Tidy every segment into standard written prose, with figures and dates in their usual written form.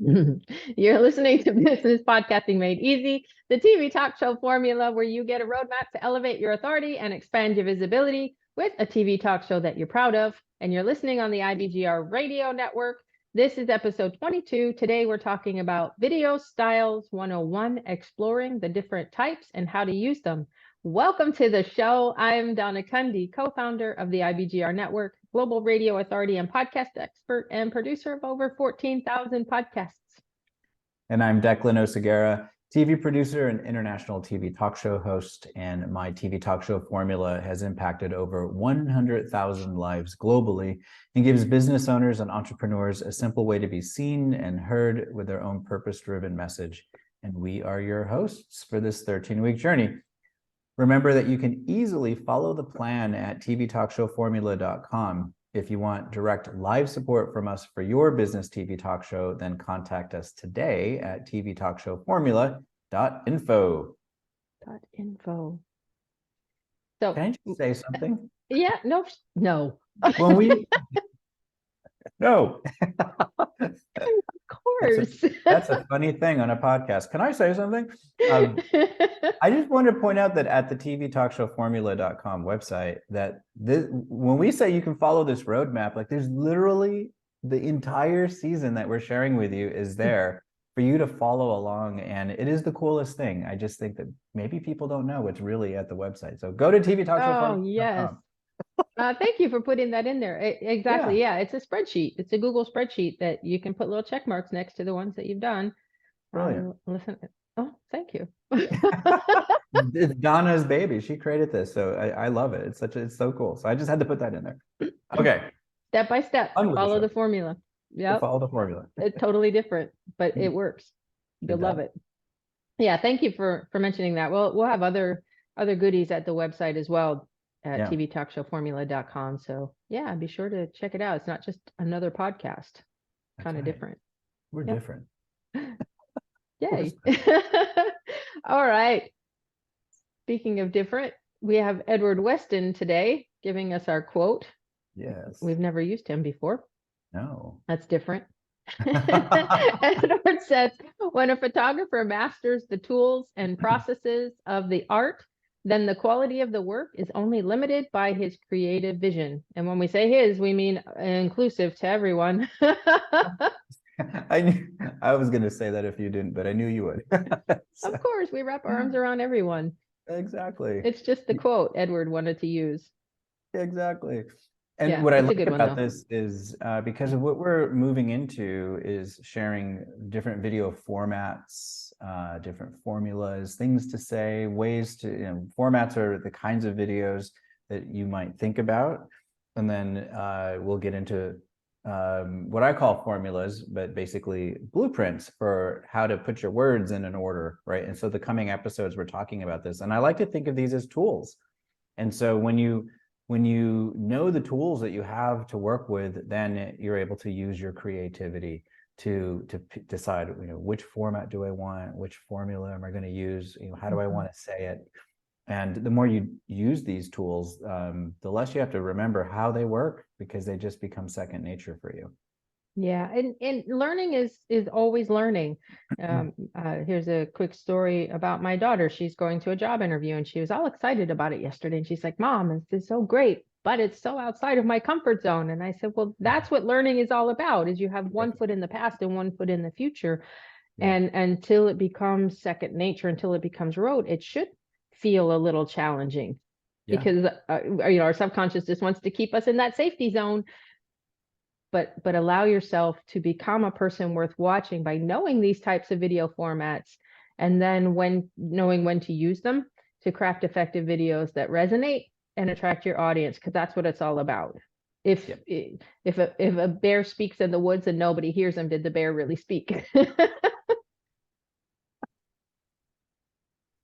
You're listening to Business Podcasting Made Easy, the TV talk show formula where you get a roadmap to elevate your authority and expand your visibility with a TV talk show that you're proud of. And you're listening on the IBGR radio network. This is episode 22. Today we're talking about Video Styles 101, exploring the different types and how to use them. Welcome to the show. I'm Donna Cundy, co-founder of the IBGR network, global radio authority and podcast expert and producer of over 14,000 podcasts. And I'm Declan Oseguera, TV producer and international TV talk show host. And my TV talk show formula has impacted over 100,000 lives globally and gives business owners and entrepreneurs a simple way to be seen and heard with their own purpose-driven message. And we are your hosts for this 13-week journey. Remember that you can easily follow the plan at tvtalkshowformula.com. If you want direct live support from us for your business TV talk show, then contact us today at tvtalkshowformula.info. .info. So, can I just say something? Yeah, no. When we no. Of course. That's a funny thing on a podcast. Can I say something? I just wanted to point out that at the tvtalkshowformula.com website, that when we say you can follow this roadmap, like there's literally the entire season that we're sharing with you is there for you to follow along. And it is the coolest thing. I just think that maybe people don't know what's really at the website. So go to tvtalkshowformula.com. Oh, yes. Thank you for putting that in there. Exactly. Yeah, it's a spreadsheet. It's a Google spreadsheet that you can put little check marks next to the ones that you've done. Brilliant. Listen. Oh, thank you. It's Donna's baby. She created this, so I love it. It's so cool. So I just had to put that in there. Okay. Step by step, follow the formula. Yeah. Follow the formula. It's totally different, but it works. You'll love it. Yeah. Thank you for mentioning that. We'll have other goodies at the website as well at tvtalkshowformula.com. So yeah, be sure to check it out. It's not just another podcast. Kind of different. We're different. Yay. All right. Speaking of different, we have Edward Weston today giving us our quote. Yes. We've never used him before. No. That's different. Edward says, when a photographer masters the tools and processes of the art, then the quality of the work is only limited by his creative vision. And when we say his, we mean inclusive to everyone. I was going to say that if you didn't, but I knew you would. So. Of course, we wrap our arms around everyone. Exactly. It's just the quote Edward wanted to use. Exactly. And what I like about this is because of what we're moving into is sharing different video formats, different formulas, things to say, ways to, formats are the kinds of videos that you might think about. And then we'll get into what I call formulas, but basically blueprints for how to put your words in an order, right? And so the coming episodes, we're talking about this. And I like to think of these as tools. And so when you know the tools that you have to work with, then you're able to use your creativity to decide, which format do I want, which formula am I going to use, how do I want to say it? And the more you use these tools, the less you have to remember how they work, because they just become second nature for you. Yeah, and learning is always learning. Here's a quick story about my daughter. She's going to a job interview and she was all excited about it yesterday. And she's like, Mom, this is so great, but it's so outside of my comfort zone. And I said, well, that's what learning is all about, is you have one foot in the past and one foot in the future. Yeah. And until it becomes second nature, until it becomes rote, it should feel a little challenging because our subconscious just wants to keep us in that safety zone. But allow yourself to become a person worth watching by knowing these types of video formats, and then knowing when to use them to craft effective videos that resonate and attract your audience, because that's what it's all about. If a bear speaks in the woods and nobody hears him, did the bear really speak?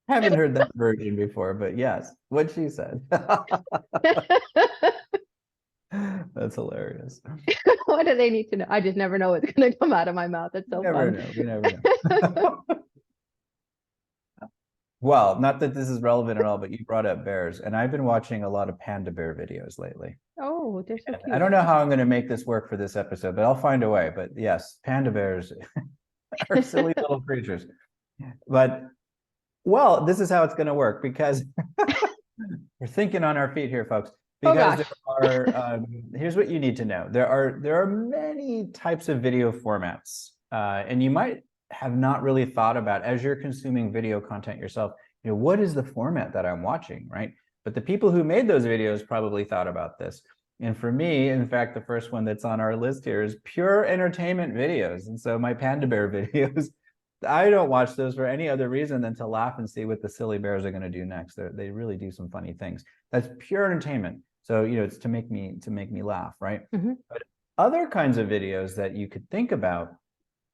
Haven't heard that version before, but yes, what she said. That's hilarious. What do they need to know? I just never know what's going to come out of my mouth. It's so fun. You never know. Well, not that this is relevant at all, but you brought up bears, and I've been watching a lot of panda bear videos lately. Oh, they're so cute. I don't know how I'm going to make this work for this episode, but I'll find a way. But yes, panda bears. are silly little creatures. But, well, this is how it's going to work, because we're thinking on our feet here, folks. Oh Because gosh. there are, here's what you need to know. There are many types of video formats, and you might have not really thought about, as you're consuming video content yourself, what is the format that I'm watching, right? But the people who made those videos probably thought about this. And for me, in fact, the first one that's on our list here is pure entertainment videos. And so my Panda Bear videos, I don't watch those for any other reason than to laugh and see what the silly bears are going to do next. They really do some funny things. That's pure entertainment. So, it's to make me laugh, right? Mm-hmm. But other kinds of videos that you could think about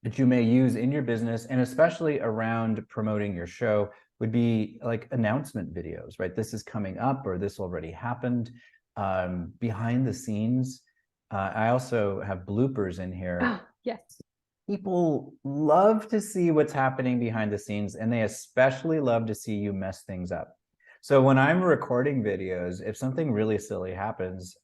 that you may use in your business, and especially around promoting your show, would be like announcement videos, right? This is coming up, or this already happened. Behind the scenes. I also have bloopers in here. Oh, yes. People love to see what's happening behind the scenes, and they especially love to see you mess things up. So when I'm recording videos, if something really silly happens,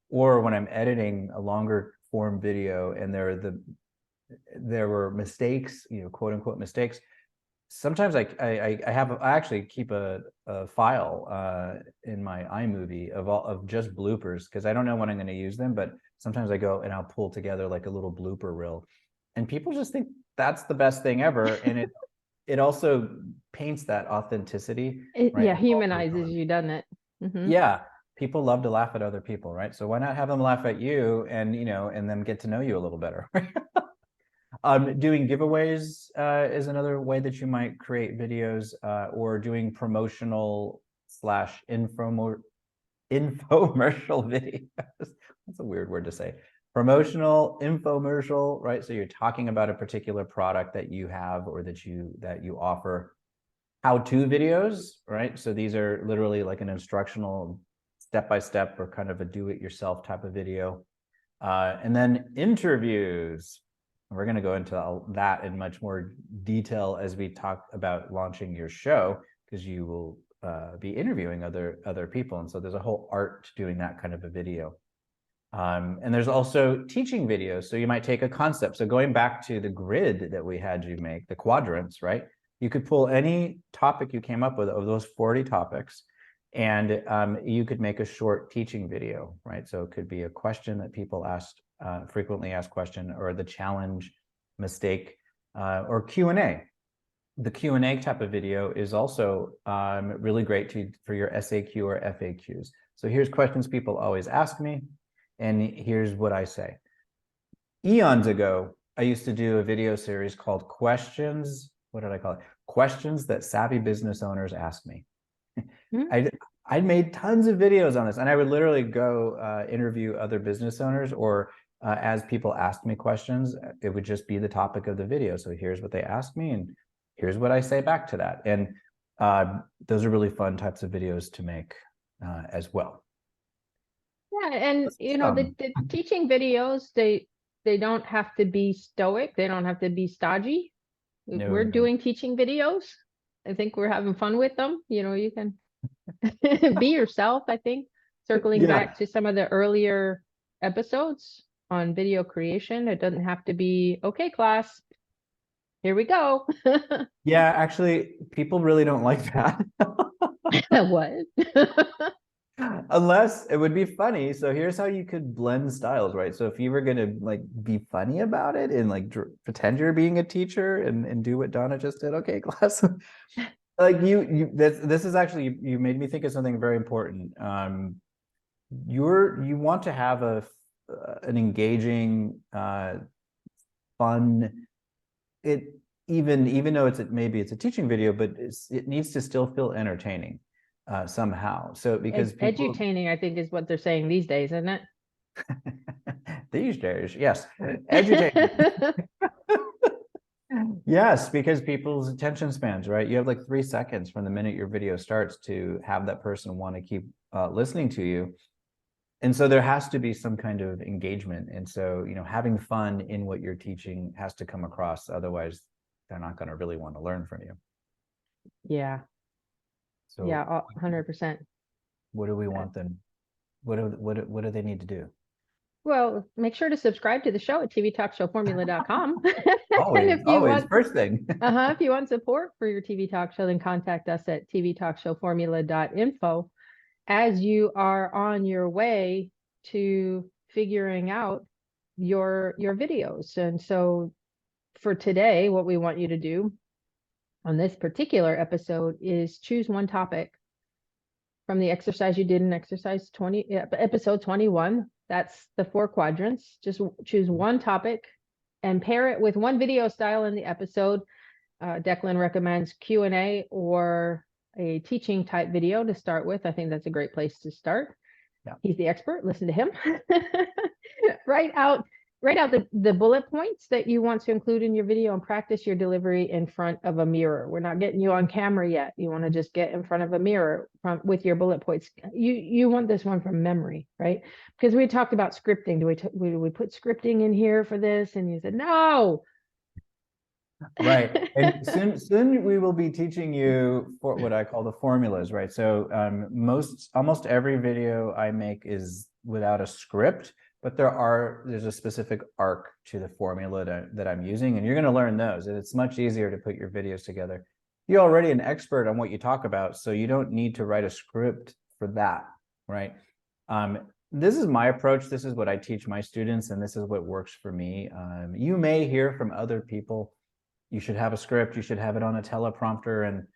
or when I'm editing a longer form video and there were mistakes, quote unquote mistakes, sometimes I actually keep a file in my iMovie of just bloopers, because I don't know when I'm going to use them, but sometimes I go and I'll pull together like a little blooper reel, and people just think that's the best thing ever, and it also paints that authenticity, right? Yeah, humanizes you, doesn't it? Mm-hmm. Yeah, people love to laugh at other people, right? So why not have them laugh at you, and and them get to know you a little better. Doing giveaways is another way that you might create videos, or doing promotional / infomercial videos. That's a weird word to say. Promotional infomercial, right? So you're talking about a particular product that you have or that you offer. How-to videos, right? So these are literally like an instructional step-by-step or kind of a do-it-yourself type of video. And then interviews. We're going to go into that in much more detail as we talk about launching your show, because you will be interviewing other people. And so there's a whole art to doing that kind of a video. And there's also teaching videos. So you might take a concept. So going back to the grid that we had you make, the quadrants, right? You could pull any topic you came up with of those 40 topics, and you could make a short teaching video, right? So it could be a question that people frequently asked question, or the challenge, mistake, or Q&A. The Q&A type of video is also really great for your SAQ or FAQs. So here's questions people always ask me, and here's what I say. Eons ago, I used to do a video series called Questions. What did I call it? Questions that savvy business owners ask me. Mm-hmm. I made tons of videos on this, and I would literally go interview other business owners, or as people asked me questions, it would just be the topic of the video. So here's what they asked me, and here's what I say back to that. And those are really fun types of videos to make as well. Yeah, and the teaching videos, they don't have to be stoic. They don't have to be stodgy. We're doing teaching videos. I think we're having fun with them. You can be yourself, I think. Circling back to some of the earlier episodes on video creation, it doesn't have to be, okay, class, here we go. Yeah, actually, people really don't like that. What? Unless it would be funny. So here's how you could blend styles, right? So if you were going to like be funny about it and like pretend you're being a teacher and do what Donna just did, okay, class. Like this is actually, you made me think of something very important. You want to have an engaging, fun, even though maybe it's a teaching video, but it needs to still feel entertaining somehow. So because edutaining, I think, is what they're saying these days, isn't it? These days, yes, edutaining. Yes, because people's attention spans, right? You have like 3 seconds from the minute your video starts to have that person want to keep listening to you. And so there has to be some kind of engagement. And so, having fun in what you're teaching has to come across. Otherwise, they're not going to really want to learn from you. Yeah. So yeah, 100%. What do we want them? What do they need to do? Well, make sure to subscribe to the show at tvtalkshowformula.com. And Always, if you always, want, first thing. if you want support for your TV talk show, then contact us at tvtalkshowformula.info as you are on your way to figuring out your videos. And so for today, what we want you to do on this particular episode is choose one topic from the exercise you did in exercise 20, episode 21. That's the 4 quadrants. Just choose one topic and pair it with one video style in the episode. Declan recommends Q&A or a teaching type video to start with. I think that's a great place to start. Yeah. He's the expert. Listen to him. Write out the bullet points that you want to include in your video and practice your delivery in front of a mirror. We're not getting you on camera yet. You want to just get in front of a mirror with your bullet points. You want this one from memory, right? Because we talked about scripting. Do we put scripting in here for this? And you said, no. Right. And soon we will be teaching you for what I call the formulas, right? So almost every video I make is without a script, but there's a specific arc to the formula that I'm using, and you're going to learn those. And it's much easier to put your videos together. You're already an expert on what you talk about, so you don't need to write a script for that, right? This is my approach. This is what I teach my students, and this is what works for me. You may hear from other people, you should have a script, you should have it on a teleprompter, and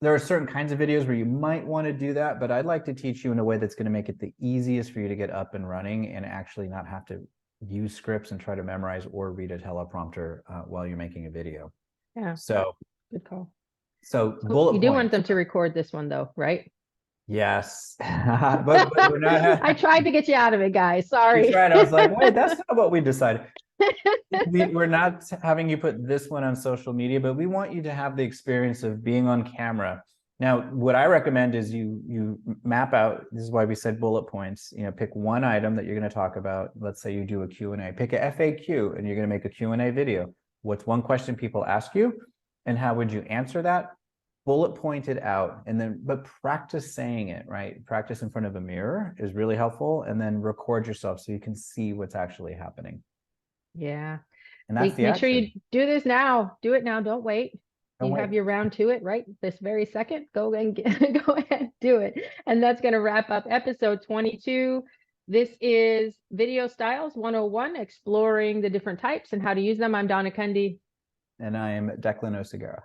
there are certain kinds of videos where you might want to do that, but I'd like to teach you in a way that's going to make it the easiest for you to get up and running and actually not have to use scripts and try to memorize or read a teleprompter while you're making a video. Yeah. So good call. So bullet you do want them to record this one though, right? Yes. but we're not. I tried to get you out of it, guys. Sorry. You tried. I was like, wait, that's not what we decided. We're not having you put this one on social media, but we want you to have the experience of being on camera. Now, what I recommend is you map out, this is why we said bullet points, pick one item that you're going to talk about. Let's say you do a Q&A, pick a FAQ and you're going to make a Q&A video. What's one question people ask you and how would you answer that? Bullet point it out, and then, but practice saying it, right? Practice in front of a mirror is really helpful, and then record yourself so you can see what's actually happening. Yeah. And that's make sure you do this now. Do it now. Don't wait. You have your round to it right this very second. Go and go ahead, do it. And that's going to wrap up episode 22. This is Video Styles 101, exploring the different types and how to use them. I'm Donna Cundy. And I am Declan Oseguera.